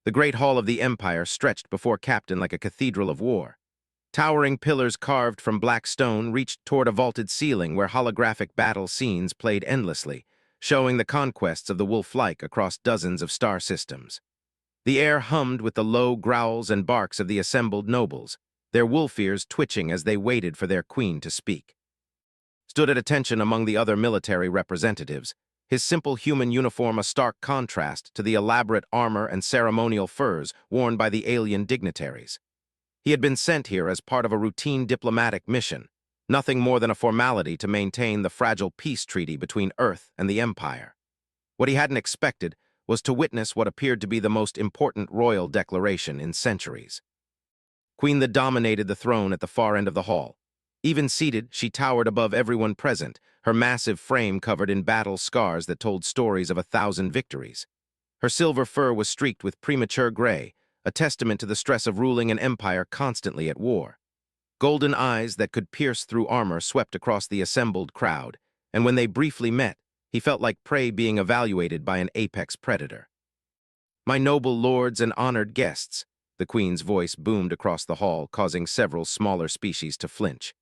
The great hall of the empire stretched before Captain like a cathedral of war. Towering pillars carved from black stone reached toward a vaulted ceiling where holographic battle scenes played endlessly, showing the conquests of the wolf-like across dozens of star systems. The air hummed with the low growls and barks of the assembled nobles, their wolf ears twitching as they waited for their queen to speak. Stood at attention among the other military representatives, his simple human uniform a stark contrast to the elaborate armor and ceremonial furs worn by the alien dignitaries. He had been sent here as part of a routine diplomatic mission, nothing more than a formality to maintain the fragile peace treaty between Earth and the Empire. What he hadn't expected was to witness what appeared to be the most important royal declaration in centuries. Queen the dominated the throne at the far end of the hall. Even seated, she towered above everyone present, her massive frame covered in battle scars that told stories of 1,000 victories. Her silver fur was streaked with premature gray, a testament to the stress of ruling an empire constantly at war. Golden eyes that could pierce through armor swept across the assembled crowd, and when they briefly met, he felt like prey being evaluated by an apex predator. "My noble lords and honored guests," the queen's voice boomed across the hall, causing several smaller species to flinch.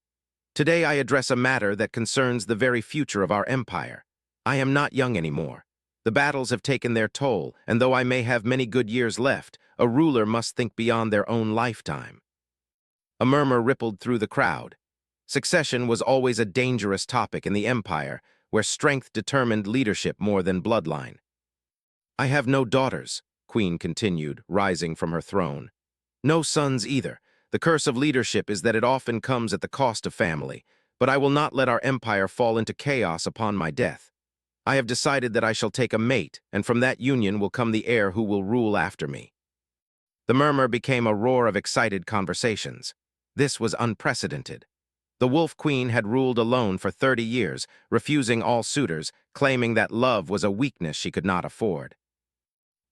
"Today I address a matter that concerns the very future of our empire. I am not young anymore. The battles have taken their toll, and though I may have many good years left, a ruler must think beyond their own lifetime." A murmur rippled through the crowd. Succession was always a dangerous topic in the empire, where strength determined leadership more than bloodline. "I have no daughters," Queen continued, rising from her throne. "No sons either. The curse of leadership is that it often comes at the cost of family, but I will not let our empire fall into chaos upon my death. I have decided that I shall take a mate, and from that union will come the heir who will rule after me." The murmur became a roar of excited conversations. This was unprecedented. The Wolf Queen had ruled alone for 30 years, refusing all suitors, claiming that love was a weakness she could not afford.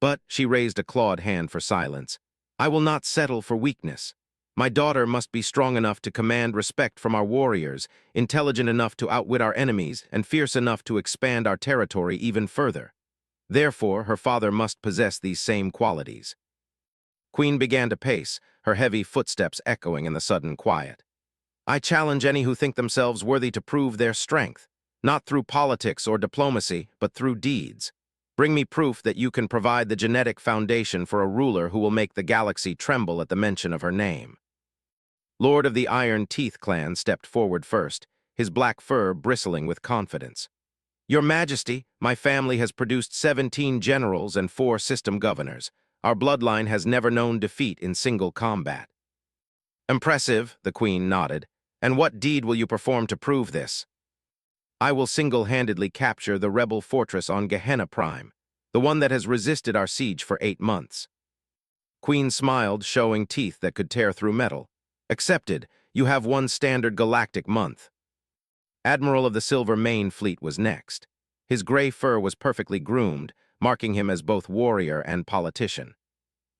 "But," she raised a clawed hand for silence, "I will not settle for weakness. My daughter must be strong enough to command respect from our warriors, intelligent enough to outwit our enemies, and fierce enough to expand our territory even further. Therefore, her father must possess these same qualities." Queen began to pace, her heavy footsteps echoing in the sudden quiet. "I challenge any who think themselves worthy to prove their strength, not through politics or diplomacy, but through deeds. Bring me proof that you can provide the genetic foundation for a ruler who will make the galaxy tremble at the mention of her name." Lord of the Iron Teeth clan stepped forward first, his black fur bristling with confidence. "Your Majesty, my family has produced 17 generals and 4 system governors. Our bloodline has never known defeat in single combat." "Impressive," the Queen nodded. "And what deed will you perform to prove this?" "I will single-handedly capture the rebel fortress on Gehenna Prime, the one that has resisted our siege for 8 months." Queen smiled, showing teeth that could tear through metal. "Accepted. You have 1 standard galactic month." Admiral of the Silver Mane Fleet was next. His gray fur was perfectly groomed, marking him as both warrior and politician.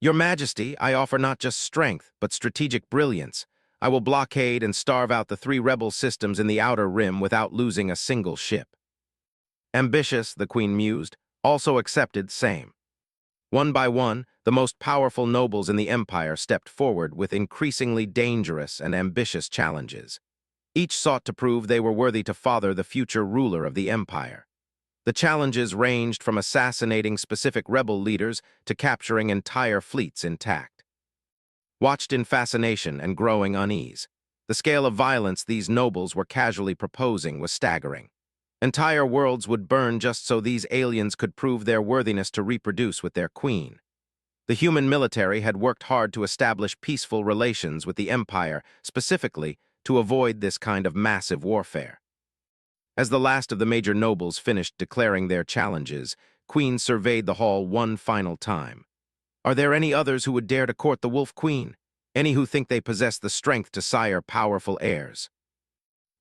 "Your Majesty, I offer not just strength, but strategic brilliance. I will blockade and starve out the 3 rebel systems in the Outer Rim without losing a single ship." "Ambitious," the Queen mused, also accepted same. One by one, the most powerful nobles in the empire stepped forward with increasingly dangerous and ambitious challenges. Each sought to prove they were worthy to father the future ruler of the empire. The challenges ranged from assassinating specific rebel leaders to capturing entire fleets intact. Watched in fascination and growing unease, the scale of violence these nobles were casually proposing was staggering. Entire worlds would burn just so these aliens could prove their worthiness to reproduce with their queen. The human military had worked hard to establish peaceful relations with the empire, specifically to avoid this kind of massive warfare. As the last of the major nobles finished declaring their challenges, Queen surveyed the hall one final time. "Are there any others who would dare to court the Wolf Queen? Any who think they possess the strength to sire powerful heirs?"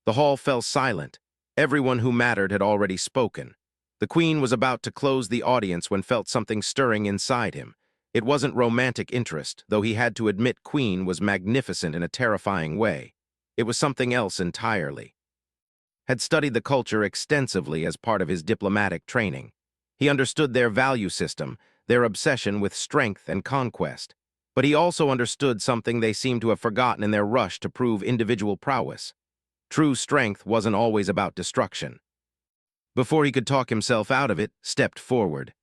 The hall fell silent. Everyone who mattered had already spoken. The Queen was about to close the audience when felt something stirring inside him. It wasn't romantic interest, though he had to admit Queen was magnificent in a terrifying way. It was something else entirely. Had studied the culture extensively as part of his diplomatic training. He understood their value system, their obsession with strength and conquest. But he also understood something they seemed to have forgotten in their rush to prove individual prowess. True strength wasn't always about destruction. Before he could talk himself out of it, stepped forward.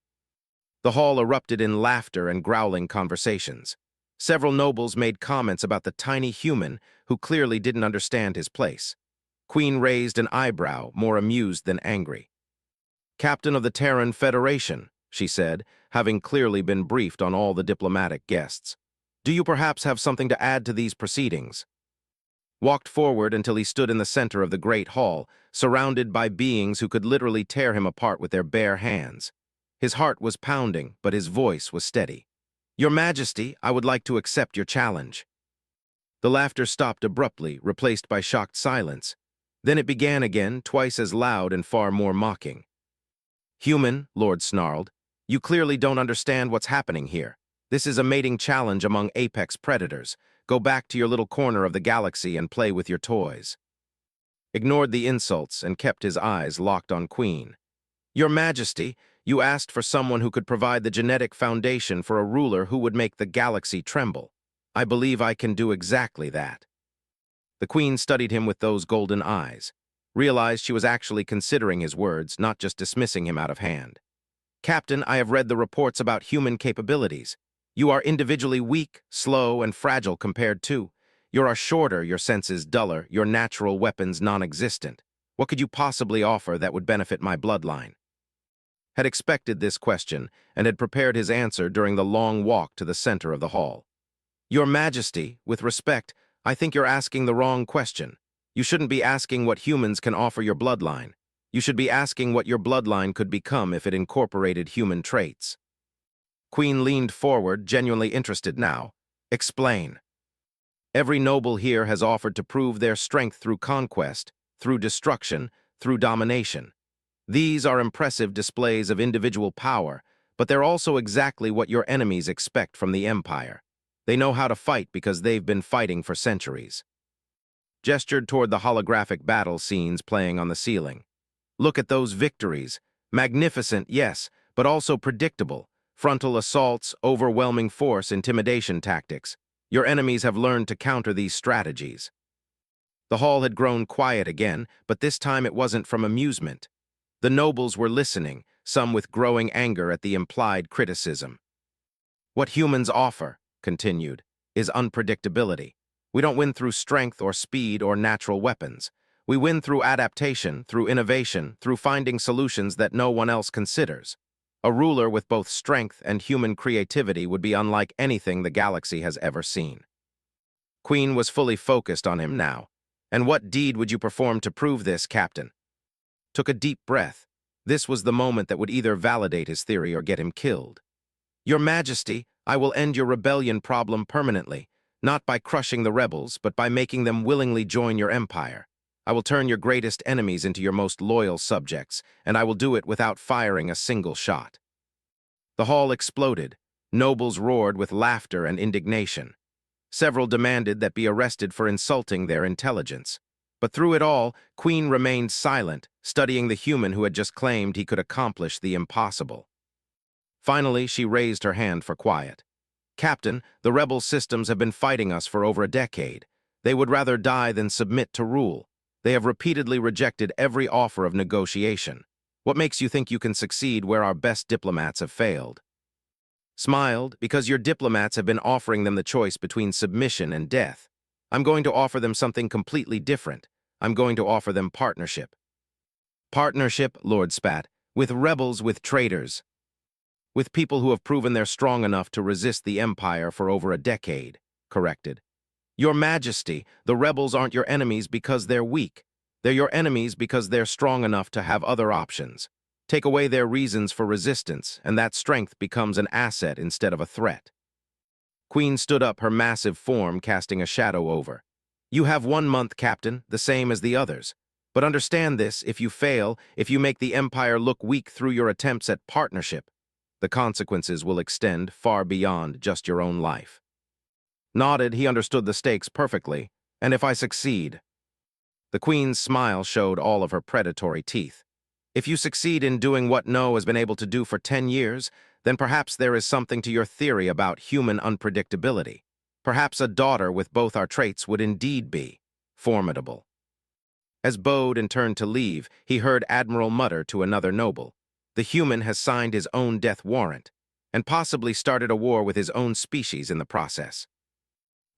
The hall erupted in laughter and growling conversations. Several nobles made comments about the tiny human who clearly didn't understand his place. Queen raised an eyebrow, more amused than angry. "Captain of the Terran Federation," she said, having clearly been briefed on all the diplomatic guests. "Do you perhaps have something to add to these proceedings?" Walked forward until he stood in the center of the great hall, surrounded by beings who could literally tear him apart with their bare hands. His heart was pounding, but his voice was steady. "Your Majesty, I would like to accept your challenge." The laughter stopped abruptly, replaced by shocked silence. Then it began again, twice as loud and far more mocking. "Human," Lord snarled, "you clearly don't understand what's happening here. This is a mating challenge among apex predators. Go back to your little corner of the galaxy and play with your toys." Ignored the insults and kept his eyes locked on Queen. "Your Majesty, you asked for someone who could provide the genetic foundation for a ruler who would make the galaxy tremble. I believe I can do exactly that." The Queen studied him with those golden eyes, realized she was actually considering his words, not just dismissing him out of hand. "Captain, I have read the reports about human capabilities. You are individually weak, slow, and fragile compared to. You are shorter, your senses duller, your natural weapons non-existent. What could you possibly offer that would benefit my bloodline?" Had expected this question and had prepared his answer during the long walk to the center of the hall. "Your Majesty, with respect, I think you're asking the wrong question. You shouldn't be asking what humans can offer your bloodline. You should be asking what your bloodline could become if it incorporated human traits." Queen leaned forward, genuinely interested now. "Explain." "Every noble here has offered to prove their strength through conquest, through destruction, through domination. These are impressive displays of individual power, but they're also exactly what your enemies expect from the Empire. They know how to fight because they've been fighting for centuries." Gestured toward the holographic battle scenes playing on the ceiling. "Look at those victories. Magnificent, yes, but also predictable. Frontal assaults, overwhelming force, intimidation tactics. Your enemies have learned to counter these strategies." The hall had grown quiet again, but this time it wasn't from amusement. The nobles were listening, some with growing anger at the implied criticism. "What humans offer," continued, "is unpredictability. We don't win through strength or speed or natural weapons. We win through adaptation, through innovation, through finding solutions that no one else considers. A ruler with both strength and human creativity would be unlike anything the galaxy has ever seen." Queen was fully focused on him now. "And what deed would you perform to prove this, Captain?" Took a deep breath. This was the moment that would either validate his theory or get him killed. "Your Majesty, I will end your rebellion problem permanently, not by crushing the rebels, but by making them willingly join your empire. I will turn your greatest enemies into your most loyal subjects, and I will do it without firing a single shot." The hall exploded. Nobles roared with laughter and indignation. Several demanded that be arrested for insulting their intelligence. But through it all, Queen remained silent, studying the human who had just claimed he could accomplish the impossible. Finally, she raised her hand for quiet. "Captain, the rebel systems have been fighting us for over a decade. They would rather die than submit to rule. They have repeatedly rejected every offer of negotiation. What makes you think you can succeed where our best diplomats have failed?" Smiled, "Because your diplomats have been offering them the choice between submission and death. I'm going to offer them something completely different. I'm going to offer them partnership." "Partnership," Lord spat, "with rebels, with traitors. With people who have proven they're strong enough to resist the Empire for over a decade," corrected. "Your Majesty, the rebels aren't your enemies because they're weak. They're your enemies because they're strong enough to have other options. Take away their reasons for resistance, and that strength becomes an asset instead of a threat." Queen stood up, her massive form casting a shadow over. "You have 1 month, Captain, the same as the others. But understand this, if you fail, if you make the Empire look weak through your attempts at partnership, the consequences will extend far beyond just your own life." Nodded, he understood the stakes perfectly. "And if I succeed?" The Queen's smile showed all of her predatory teeth. "If you succeed in doing what No has been able to do for 10 years, then perhaps there is something to your theory about human unpredictability. Perhaps a daughter with both our traits would indeed be formidable. As Bode turned to leave, he heard Admiral mutter to another noble, "The human has signed his own death warrant, and possibly started a war with his own species in the process."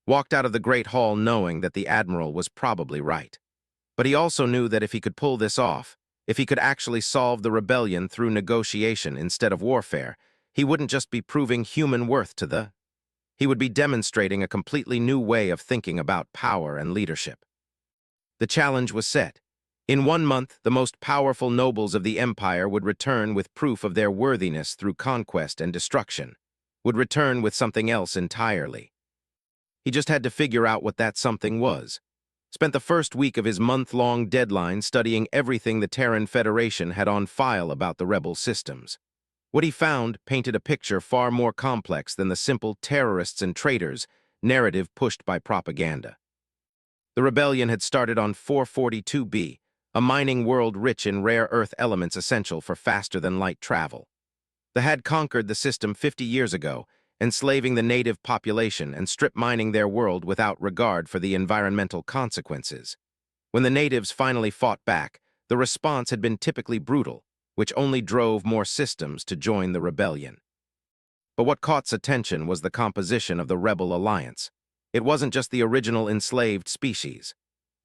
Walked out of the Great Hall knowing that the Admiral was probably right. But he also knew that if he could pull this off, if he could actually solve the rebellion through negotiation instead of warfare, he wouldn't just be proving human worth to the... He would be demonstrating a completely new way of thinking about power and leadership. The challenge was set. In 1 month, the most powerful nobles of the empire would return with proof of their worthiness through conquest and destruction, would return with something else entirely. He just had to figure out what that something was. Spent the first week of his month-long deadline studying everything the Terran Federation had on file about the rebel systems. What he found painted a picture far more complex than the simple terrorists and traitors narrative pushed by propaganda. The rebellion had started on 442b, a mining world rich in rare earth elements essential for faster-than-light travel. They had conquered the system 50 years ago, enslaving the native population and strip mining their world without regard for the environmental consequences. When the natives finally fought back, the response had been typically brutal, which only drove more systems to join the rebellion. But what caught attention was the composition of the rebel alliance. It wasn't just the original enslaved species.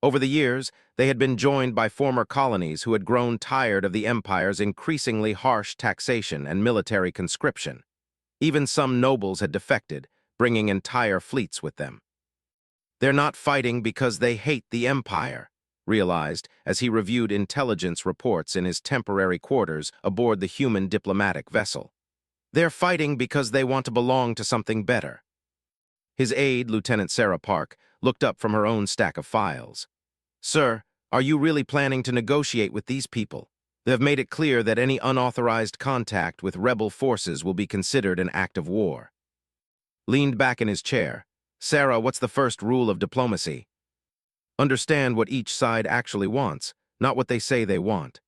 Over the years, they had been joined by former colonies who had grown tired of the empire's increasingly harsh taxation and military conscription. Even some nobles had defected, bringing entire fleets with them. "They're not fighting because they hate the empire," realized as he reviewed intelligence reports in his temporary quarters aboard the human diplomatic vessel. "They're fighting because they want to belong to something better." His aide, Lieutenant Sarah Park, looked up from her own stack of files. "Sir, are you really planning to negotiate with these people? They have made it clear that any unauthorized contact with rebel forces will be considered an act of war." Leaned back in his chair, "Sarah, what's the first rule of diplomacy? Understand what each side actually wants, not what they say they want."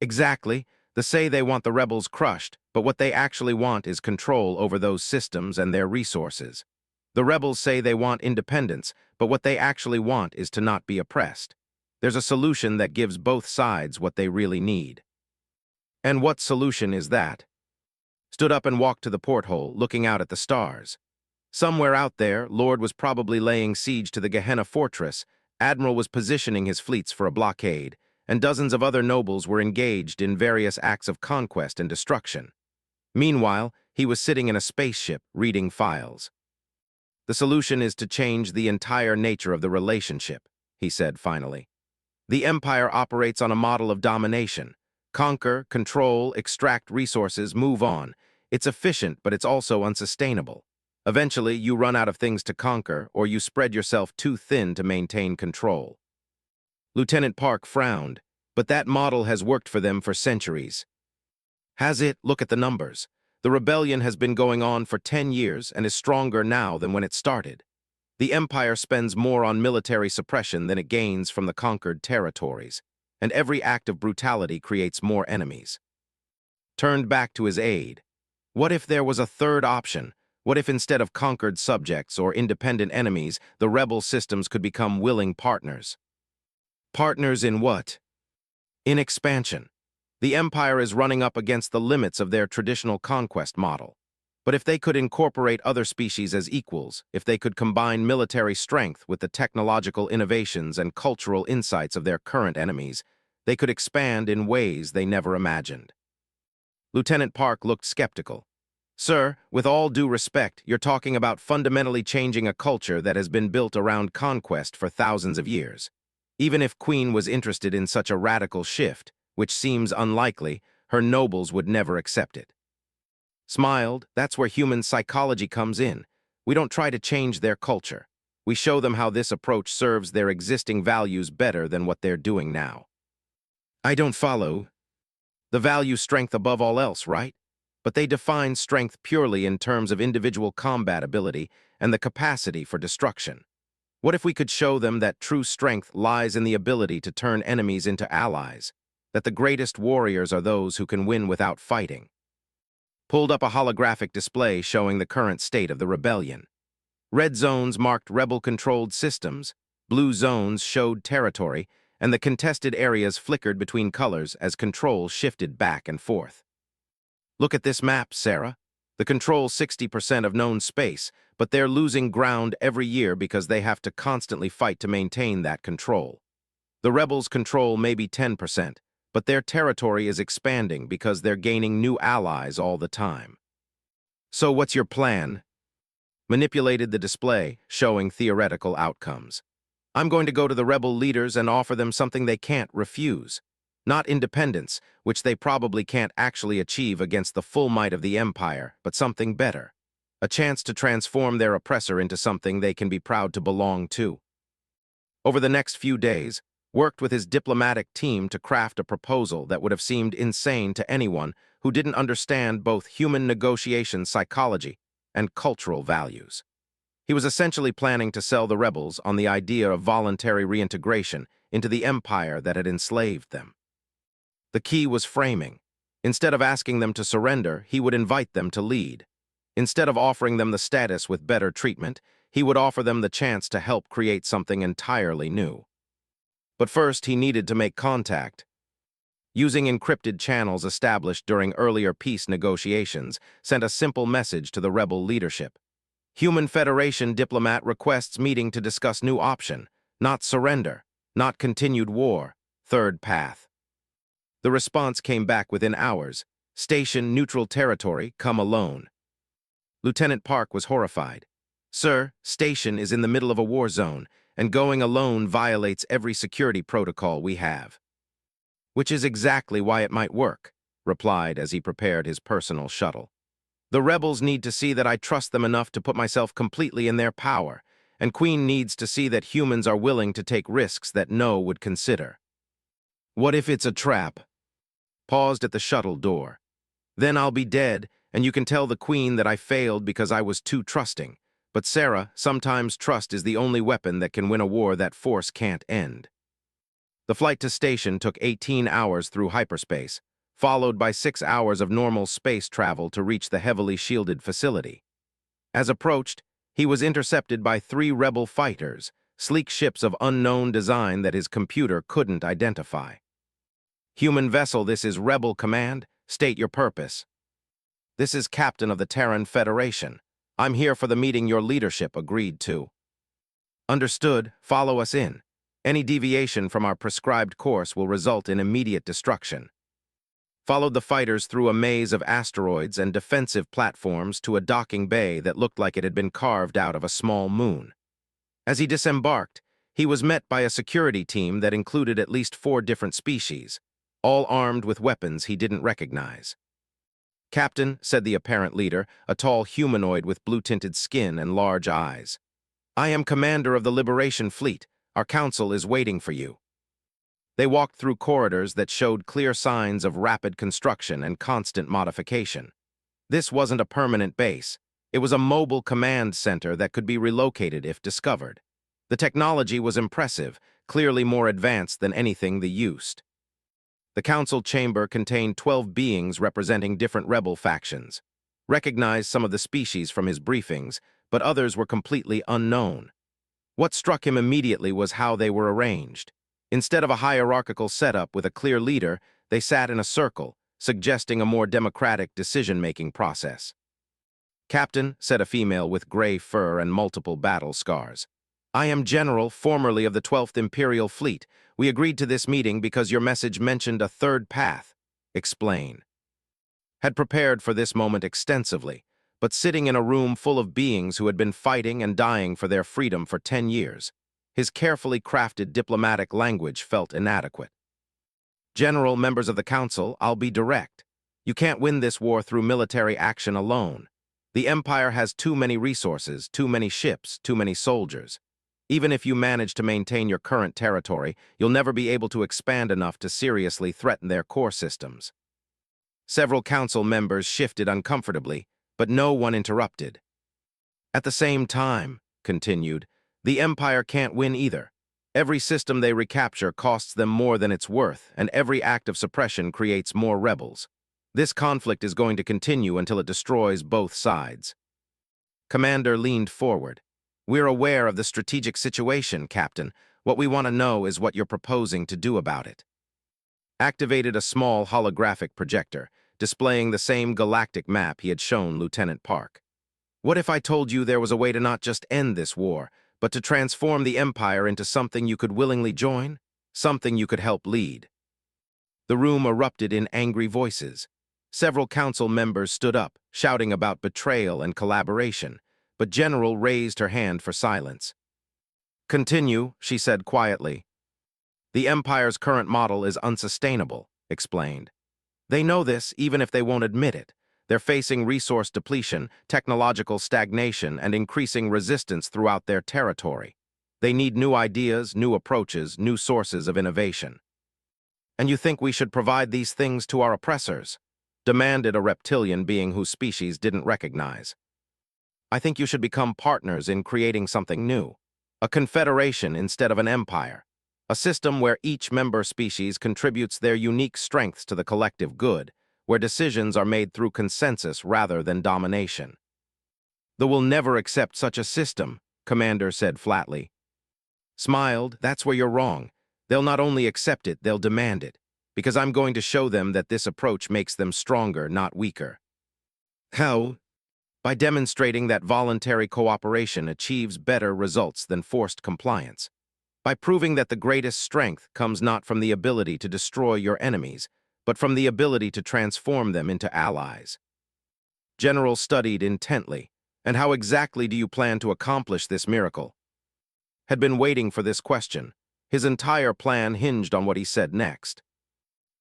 "Exactly. They say they want the rebels crushed, but what they actually want is control over those systems and their resources. The rebels say they want independence, but what they actually want is to not be oppressed. There's a solution that gives both sides what they really need." "And what solution is that?" Stood up and walked to the porthole, looking out at the stars. Somewhere out there, Lord was probably laying siege to the Gehenna fortress, Admiral was positioning his fleets for a blockade, and dozens of other nobles were engaged in various acts of conquest and destruction. Meanwhile, he was sitting in a spaceship, reading files. "The solution is to change the entire nature of the relationship," he said finally. "The empire operates on a model of domination. Conquer, control, extract resources, move on. It's efficient, but it's also unsustainable. Eventually, you run out of things to conquer, or you spread yourself too thin to maintain control." Lieutenant Park frowned, "But that model has worked for them for centuries." "Has it? Look at the numbers. The rebellion has been going on for 10 years and is stronger now than when it started. The empire spends more on military suppression than it gains from the conquered territories, and every act of brutality creates more enemies." Turned back to his aide. What if there was a third option? What if instead of conquered subjects or independent enemies, the rebel systems could become willing partners? Partners in what? In expansion. The empire is running up against the limits of their traditional conquest model. But if they could incorporate other species as equals, if they could combine military strength with the technological innovations and cultural insights of their current enemies, they could expand in ways they never imagined. Lieutenant Park looked skeptical. "Sir, with all due respect, you're talking about fundamentally changing a culture that has been built around conquest for thousands of years. Even if Queen was interested in such a radical shift, which seems unlikely, her nobles would never accept it." Smiled. "That's where human psychology comes in. We don't try to change their culture. We show them how this approach serves their existing values better than what they're doing now." "I don't follow." "The value strength above all else, right? But they define strength purely in terms of individual combat ability and the capacity for destruction. What if we could show them that true strength lies in the ability to turn enemies into allies, that the greatest warriors are those who can win without fighting?" pulled up a holographic display showing the current state of the rebellion. Red zones marked rebel-controlled systems, blue zones showed territory, and the contested areas flickered between colors as control shifted back and forth. Look at this map, Sarah. The control's 60% of known space, but they're losing ground every year because they have to constantly fight to maintain that control. The rebels' control may be 10%, but their territory is expanding because they're gaining new allies all the time. So what's your plan? Manipulated the display, showing theoretical outcomes. I'm going to go to the rebel leaders and offer them something they can't refuse. Not independence, which they probably can't actually achieve against the full might of the Empire, but something better. A chance to transform their oppressor into something they can be proud to belong to. Over the next few days, worked with his diplomatic team to craft a proposal that would have seemed insane to anyone who didn't understand both human negotiation psychology and cultural values. He was essentially planning to sell the rebels on the idea of voluntary reintegration into the empire that had enslaved them. The key was framing. Instead of asking them to surrender, he would invite them to lead. Instead of offering them the status with better treatment, he would offer them the chance to help create something entirely new. But first, he needed to make contact. Using encrypted channels established during earlier peace negotiations, sent a simple message to the rebel leadership. Human Federation diplomat requests meeting to discuss new option, not surrender, not continued war, third path. The response came back within hours. Station neutral territory, come alone. Lieutenant Park was horrified. Sir, Station is in the middle of a war zone, and going alone violates every security protocol we have. Which is exactly why it might work, replied as he prepared his personal shuttle. The rebels need to see that I trust them enough to put myself completely in their power, and Queen needs to see that humans are willing to take risks that no would consider. What if it's a trap? Paused at the shuttle door. Then I'll be dead, and you can tell the Queen that I failed because I was too trusting. But Sarah, sometimes trust is the only weapon that can win a war that force can't end. The flight to Station took 18 hours through hyperspace, followed by 6 hours of normal space travel to reach the heavily shielded facility. As approached, he was intercepted by 3 rebel fighters, sleek ships of unknown design that his computer couldn't identify. Human vessel, this is Rebel Command. State your purpose. This is Captain of the Terran Federation. I'm here for the meeting your leadership agreed to. Understood. Follow us in. Any deviation from our prescribed course will result in immediate destruction. Followed the fighters through a maze of asteroids and defensive platforms to a docking bay that looked like it had been carved out of a small moon. As he disembarked, he was met by a security team that included at least 4 different species, all armed with weapons he didn't recognize. Captain, said the apparent leader, a tall humanoid with blue-tinted skin and large eyes. I am commander of the Liberation Fleet. Our council is waiting for you. They walked through corridors that showed clear signs of rapid construction and constant modification. This wasn't a permanent base. It was a mobile command center that could be relocated if discovered. The technology was impressive, clearly more advanced than anything they used. The council chamber contained 12 beings representing different rebel factions. Recognized some of the species from his briefings, but others were completely unknown. What struck him immediately was how they were arranged. Instead of a hierarchical setup with a clear leader, they sat in a circle, suggesting a more democratic decision-making process. Captain, said a female with gray fur and multiple battle scars. I am General, formerly of the 12th Imperial Fleet. We agreed to this meeting because your message mentioned a third path. Explain. Had prepared for this moment extensively, but sitting in a room full of beings who had been fighting and dying for their freedom for 10 years, his carefully crafted diplomatic language felt inadequate. General, members of the Council, I'll be direct. You can't win this war through military action alone. The Empire has too many resources, too many ships, too many soldiers. Even if you manage to maintain your current territory, you'll never be able to expand enough to seriously threaten their core systems. Several council members shifted uncomfortably, but no one interrupted. At the same time, continued, the Empire can't win either. Every system they recapture costs them more than it's worth, and every act of suppression creates more rebels. This conflict is going to continue until it destroys both sides. Commander leaned forward. We're aware of the strategic situation, Captain. What we want to know is what you're proposing to do about it. Activated a small holographic projector, displaying the same galactic map he had shown Lieutenant Park. What if I told you there was a way to not just end this war, but to transform the Empire into something you could willingly join? Something you could help lead? The room erupted in angry voices. Several council members stood up, shouting about betrayal and collaboration, but General raised her hand for silence. Continue, she said quietly. The Empire's current model is unsustainable, explained. They know this even if they won't admit it. They're facing resource depletion, technological stagnation, and increasing resistance throughout their territory. They need new ideas, new approaches, new sources of innovation. And you think we should provide these things to our oppressors? Demanded a reptilian being whose species didn't recognize. I think you should become partners in creating something new. A confederation instead of an empire. A system where each member species contributes their unique strengths to the collective good, where decisions are made through consensus rather than domination. They will never accept such a system, Commander said flatly. Smiled, that's where you're wrong. They'll not only accept it, they'll demand it, because I'm going to show them that this approach makes them stronger, not weaker. How? By demonstrating that voluntary cooperation achieves better results than forced compliance. By proving that the greatest strength comes not from the ability to destroy your enemies, but from the ability to transform them into allies. General studied intently. And how exactly do you plan to accomplish this miracle? Had been waiting for this question. His entire plan hinged on what he said next.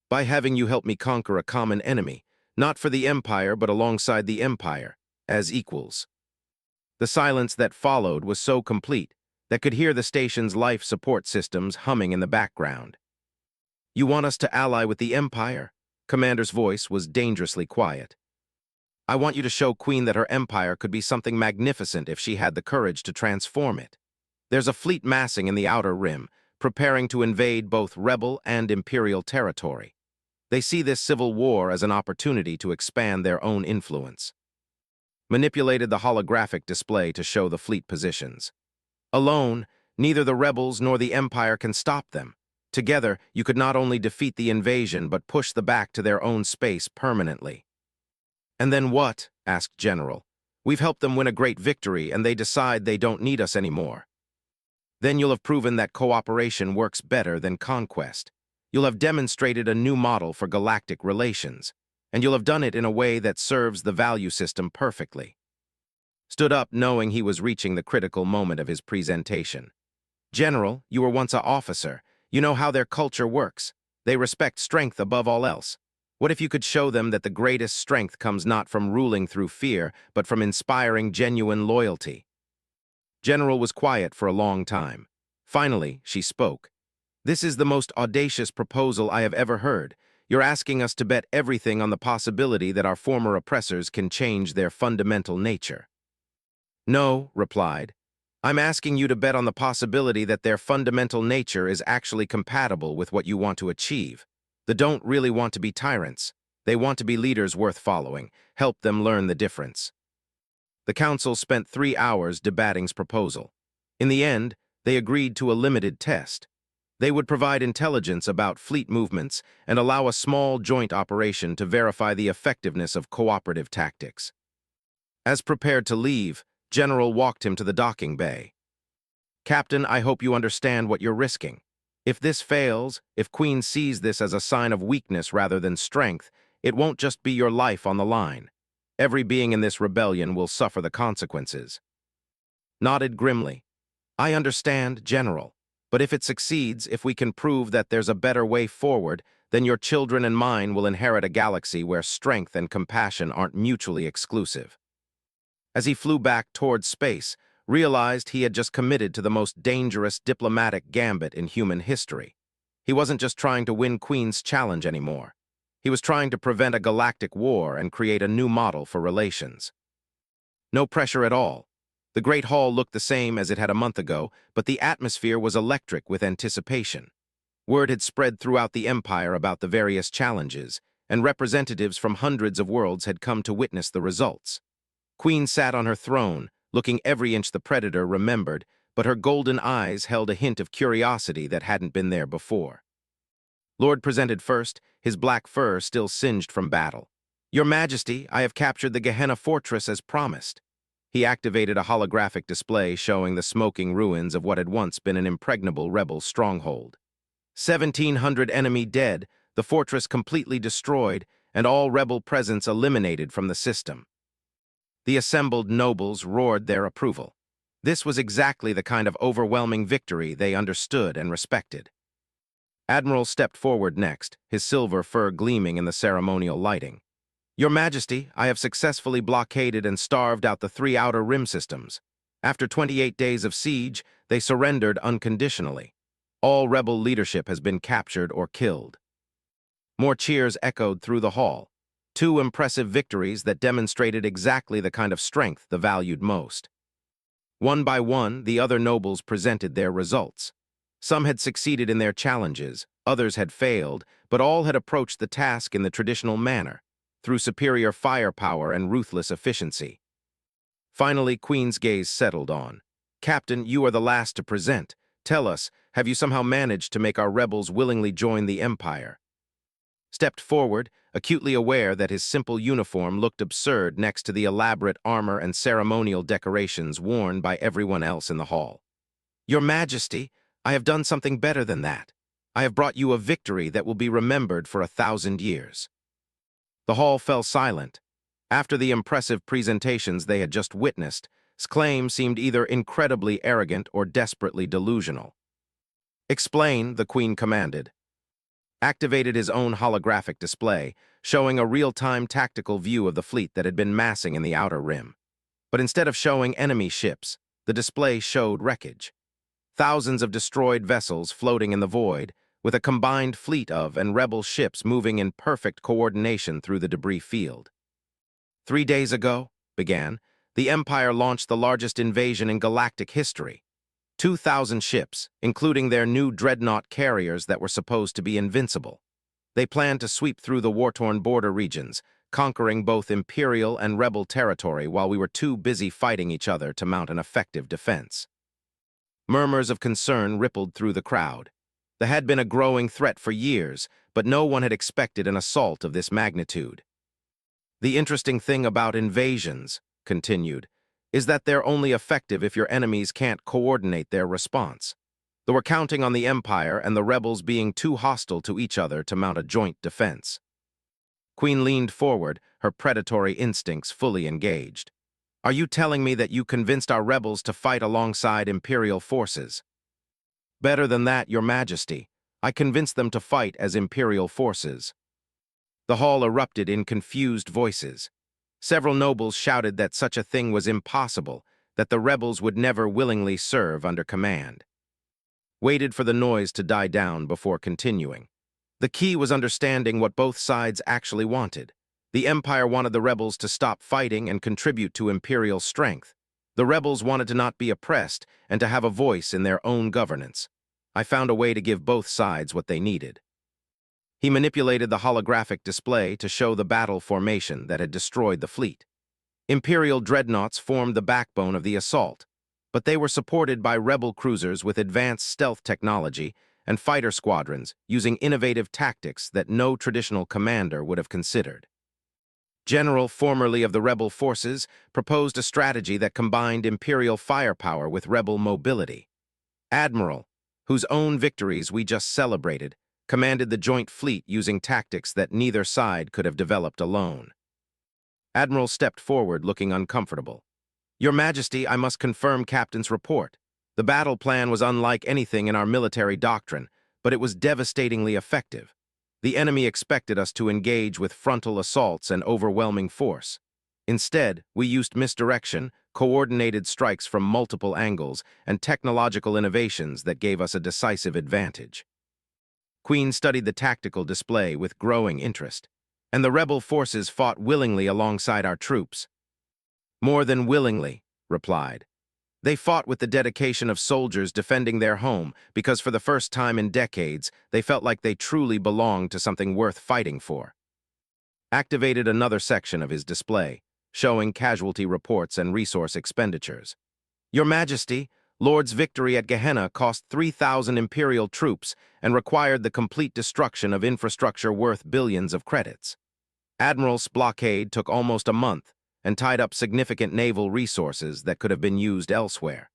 By having you help me conquer a common enemy, not for the Empire but alongside the Empire, as equals. The silence that followed was so complete that could hear the station's life support systems humming in the background. You want us to ally with the Empire? Commander's voice was dangerously quiet. I want you to show Queen that her empire could be something magnificent if she had the courage to transform it. There's a fleet massing in the Outer Rim, preparing to invade both rebel and imperial territory. They see this civil war as an opportunity to expand their own influence. Manipulated the holographic display to show the fleet positions. Alone, neither the rebels nor the Empire can stop them. Together, you could not only defeat the invasion but push them back to their own space permanently. And then what? Asked General. We've helped them win a great victory and they decide they don't need us anymore. Then you'll have proven that cooperation works better than conquest. You'll have demonstrated a new model for galactic relations, and you'll have done it in a way that serves the value system perfectly. Stood up knowing he was reaching the critical moment of his presentation. General, you were once an officer. You know how their culture works. They respect strength above all else. What if you could show them that the greatest strength comes not from ruling through fear, but from inspiring genuine loyalty? General was quiet for a long time. Finally, she spoke. This is the most audacious proposal I have ever heard. You're asking us to bet everything on the possibility that our former oppressors can change their fundamental nature. No, replied. I'm asking you to bet on the possibility that their fundamental nature is actually compatible with what you want to achieve. They don't really want to be tyrants. They want to be leaders worth following. Help them learn the difference. The council spent 3 hours debating's proposal. In the end, they agreed to a limited test. They would provide intelligence about fleet movements and allow a small joint operation to verify the effectiveness of cooperative tactics. As prepared to leave, General walked him to the docking bay. Captain, I hope you understand what you're risking. If this fails, if Queen sees this as a sign of weakness rather than strength, it won't just be your life on the line. Every being in this rebellion will suffer the consequences. Nodded grimly. I understand, General, but if it succeeds, if we can prove that there's a better way forward, then your children and mine will inherit a galaxy where strength and compassion aren't mutually exclusive. As he flew back towards space, realized he had just committed to the most dangerous diplomatic gambit in human history. He wasn't just trying to win Queen's challenge anymore. He was trying to prevent a galactic war and create a new model for relations. No pressure at all. The Great Hall looked the same as it had a month ago, but the atmosphere was electric with anticipation. Word had spread throughout the Empire about the various challenges, and representatives from hundreds of worlds had come to witness the results. Queen sat on her throne, looking every inch the Predator remembered, but her golden eyes held a hint of curiosity that hadn't been there before. Lord presented first, his black fur still singed from battle. "Your Majesty, I have captured the Gehenna fortress as promised." He activated a holographic display showing the smoking ruins of what had once been an impregnable rebel stronghold. 1,700 enemy dead, the fortress completely destroyed, and all rebel presence eliminated from the system. The assembled nobles roared their approval. This was exactly the kind of overwhelming victory they understood and respected. Admiral stepped forward next, his silver fur gleaming in the ceremonial lighting. "Your Majesty, I have successfully blockaded and starved out the 3 outer rim systems. After 28 days of siege, they surrendered unconditionally. All rebel leadership has been captured or killed." More cheers echoed through the hall. 2 impressive victories that demonstrated exactly the kind of strength the valued most. One by one, the other nobles presented their results. Some had succeeded in their challenges, others had failed, but all had approached the task in the traditional manner, through superior firepower and ruthless efficiency. Finally, Queen's gaze settled on. "Captain, you are the last to present. Tell us, have you somehow managed to make our rebels willingly join the Empire?" Stepped forward, acutely aware that his simple uniform looked absurd next to the elaborate armor and ceremonial decorations worn by everyone else in the hall. "Your Majesty, I have done something better than that. I have brought you a victory that will be remembered for 1,000 years." The hall fell silent. After the impressive presentations they had just witnessed, his claim seemed either incredibly arrogant or desperately delusional. "Explain," the Queen commanded. Activated his own holographic display, showing a real-time tactical view of the fleet that had been massing in the outer rim. But instead of showing enemy ships, the display showed wreckage. Thousands of destroyed vessels floating in the void, with a combined fleet of and rebel ships moving in perfect coordination through the debris field. 3 days ago, the Empire launched the largest invasion in galactic history. 2,000 ships, including their new dreadnought carriers that were supposed to be invincible. They planned to sweep through the war-torn border regions, conquering both Imperial and Rebel territory while we were too busy fighting each other to mount an effective defense. Murmurs of concern rippled through the crowd. There had been a growing threat for years, but no one had expected an assault of this magnitude. "The interesting thing about invasions," continued, "is that they're only effective if your enemies can't coordinate their response. They were counting on the Empire and the rebels being too hostile to each other to mount a joint defense." Queen leaned forward, her predatory instincts fully engaged. "Are you telling me that you convinced our rebels to fight alongside Imperial forces?" "Better than that, Your Majesty. I convinced them to fight as Imperial forces." The hall erupted in confused voices. Several nobles shouted that such a thing was impossible, that the rebels would never willingly serve under command. Waited for the noise to die down before continuing. The key was understanding what both sides actually wanted. The Empire wanted the rebels to stop fighting and contribute to Imperial strength. The rebels wanted to not be oppressed and to have a voice in their own governance. I found a way to give both sides what they needed. He manipulated the holographic display to show the battle formation that had destroyed the fleet. Imperial dreadnoughts formed the backbone of the assault, but they were supported by rebel cruisers with advanced stealth technology and fighter squadrons using innovative tactics that no traditional commander would have considered. General, formerly of the rebel forces, proposed a strategy that combined Imperial firepower with rebel mobility. Admiral, whose own victories we just celebrated, commanded the joint fleet using tactics that neither side could have developed alone. Admiral stepped forward, looking uncomfortable. "Your Majesty, I must confirm Captain's report. The battle plan was unlike anything in our military doctrine, but it was devastatingly effective. The enemy expected us to engage with frontal assaults and overwhelming force. Instead, we used misdirection, coordinated strikes from multiple angles, and technological innovations that gave us a decisive advantage." Queen studied the tactical display with growing interest. "And the rebel forces fought willingly alongside our troops." "More than willingly," replied. "They fought with the dedication of soldiers defending their home because for the first time in decades, they felt like they truly belonged to something worth fighting for." activated another section of his display, showing casualty reports and resource expenditures. Your Majesty, Lord's victory at Gehenna cost 3,000 Imperial troops and required the complete destruction of infrastructure worth billions of credits. Admiral's blockade took almost a month and tied up significant naval resources that could have been used elsewhere.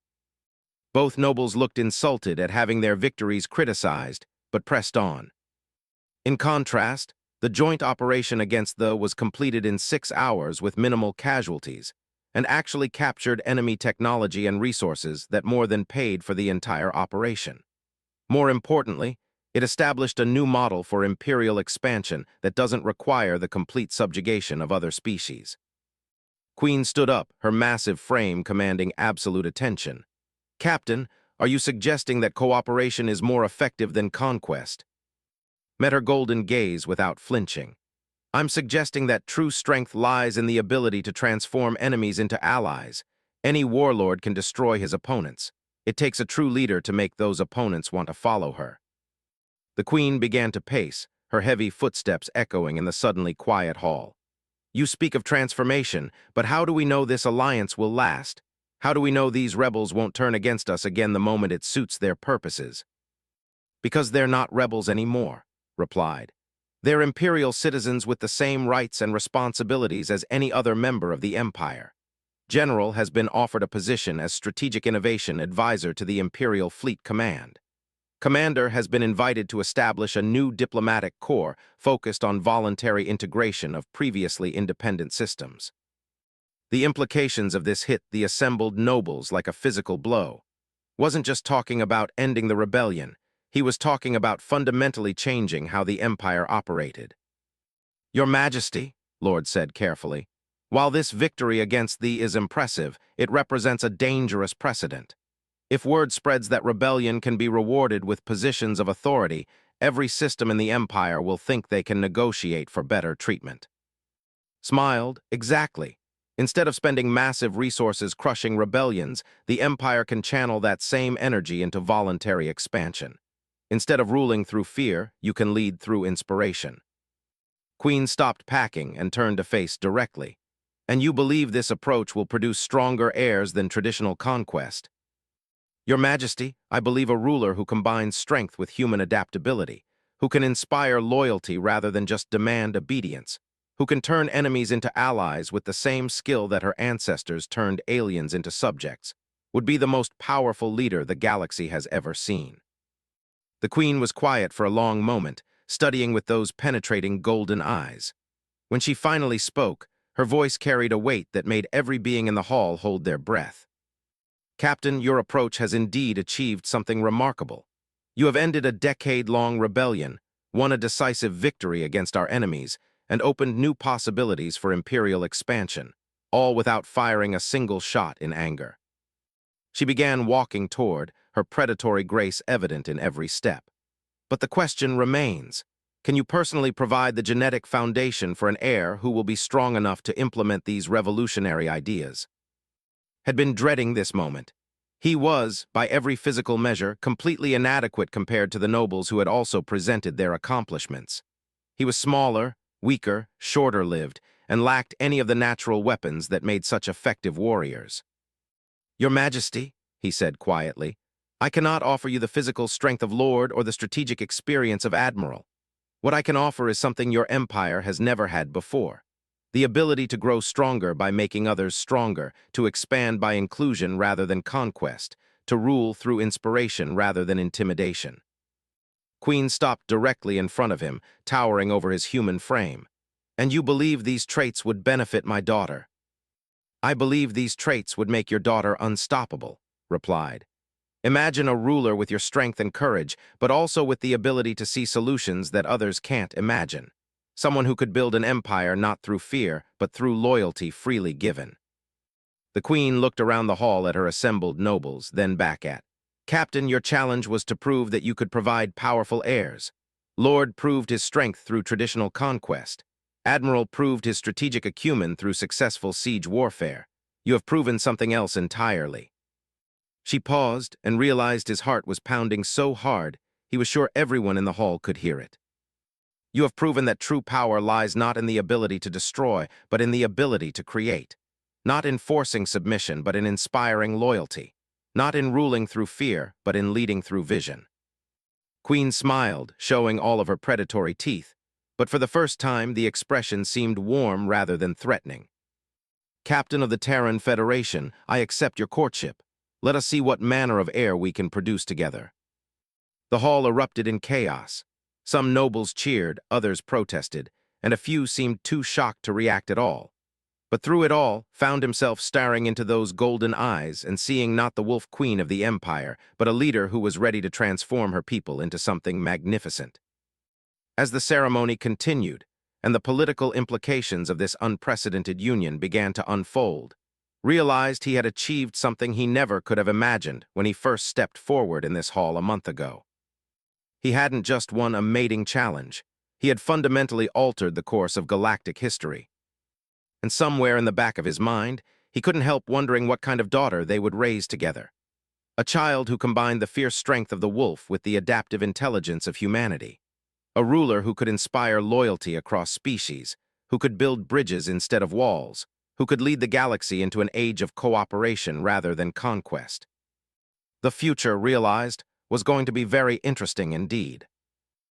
Both nobles looked insulted at having their victories criticized, but pressed on. In contrast, the joint operation against the was completed in 6 hours with minimal casualties, and actually captured enemy technology and resources that more than paid for the entire operation. More importantly, it established a new model for imperial expansion that doesn't require the complete subjugation of other species. Queen stood up, her massive frame commanding absolute attention. Captain, are you suggesting that cooperation is more effective than conquest? Met her golden gaze without flinching. I'm suggesting that true strength lies in the ability to transform enemies into allies. Any warlord can destroy his opponents. It takes a true leader to make those opponents want to follow her. The Queen began to pace, her heavy footsteps echoing in the suddenly quiet hall. You speak of transformation, but how do we know this alliance will last? How do we know these rebels won't turn against us again the moment it suits their purposes? Because they're not rebels anymore, replied. They're imperial citizens with the same rights and responsibilities as any other member of the empire. General has been offered a position as Strategic Innovation Advisor to the Imperial Fleet Command. Commander has been invited to establish a new diplomatic corps focused on voluntary integration of previously independent systems. The implications of this hit the assembled nobles like a physical blow. Wasn't just talking about ending the rebellion. He was talking about fundamentally changing how the empire operated. Your Majesty, Lord said carefully, while this victory against thee is impressive, it represents a dangerous precedent. If word spreads that rebellion can be rewarded with positions of authority, every system in the empire will think they can negotiate for better treatment. Smiled, exactly. Instead of spending massive resources crushing rebellions, the empire can channel that same energy into voluntary expansion. Instead of ruling through fear, you can lead through inspiration. Queen stopped packing and turned to face directly. And you believe this approach will produce stronger heirs than traditional conquest? Your Majesty, I believe a ruler who combines strength with human adaptability, who can inspire loyalty rather than just demand obedience, who can turn enemies into allies with the same skill that her ancestors turned aliens into subjects, would be the most powerful leader the galaxy has ever seen. The Queen was quiet for a long moment, studying with those penetrating golden eyes. When she finally spoke, her voice carried a weight that made every being in the hall hold their breath. Captain, your approach has indeed achieved something remarkable. You have ended a decade-long rebellion, won a decisive victory against our enemies, and opened new possibilities for imperial expansion, all without firing a single shot in anger. She began walking toward, her predatory grace evident in every step. But the question remains, can you personally provide the genetic foundation for an heir who will be strong enough to implement these revolutionary ideas? Had been dreading this moment. He was, by every physical measure, completely inadequate compared to the nobles who had also presented their accomplishments. He was smaller, weaker, shorter-lived, and lacked any of the natural weapons that made such effective warriors. Your Majesty, he said quietly, I cannot offer you the physical strength of Lord or the strategic experience of Admiral. What I can offer is something your empire has never had before. The ability to grow stronger by making others stronger, to expand by inclusion rather than conquest, to rule through inspiration rather than intimidation. Queen stopped directly in front of him, towering over his human frame. And you believe these traits would benefit my daughter? I believe these traits would make your daughter unstoppable, replied. Imagine a ruler with your strength and courage, but also with the ability to see solutions that others can't imagine. Someone who could build an empire not through fear, but through loyalty freely given. The Queen looked around the hall at her assembled nobles, then back at. Captain, your challenge was to prove that you could provide powerful heirs. Lord proved his strength through traditional conquest. Admiral proved his strategic acumen through successful siege warfare. You have proven something else entirely. She paused and realized his heart was pounding so hard, he was sure everyone in the hall could hear it. You have proven that true power lies not in the ability to destroy, but in the ability to create. Not in forcing submission, but in inspiring loyalty. Not in ruling through fear, but in leading through vision. Queen smiled, showing all of her predatory teeth, but for the first time the expression seemed warm rather than threatening. Captain of the Terran Federation, I accept your courtship. Let us see what manner of heir we can produce together. The hall erupted in chaos. Some nobles cheered, others protested, and a few seemed too shocked to react at all. But through it all, found himself staring into those golden eyes and seeing not the wolf queen of the empire, but a leader who was ready to transform her people into something magnificent. As the ceremony continued, and the political implications of this unprecedented union began to unfold, realized he had achieved something he never could have imagined when he first stepped forward in this hall a month ago. He hadn't just won a mating challenge, he had fundamentally altered the course of galactic history. And somewhere in the back of his mind, he couldn't help wondering what kind of daughter they would raise together. A child who combined the fierce strength of the wolf with the adaptive intelligence of humanity. A ruler who could inspire loyalty across species, who could build bridges instead of walls, who could lead the galaxy into an age of cooperation rather than conquest. The future, realized, was going to be very interesting indeed.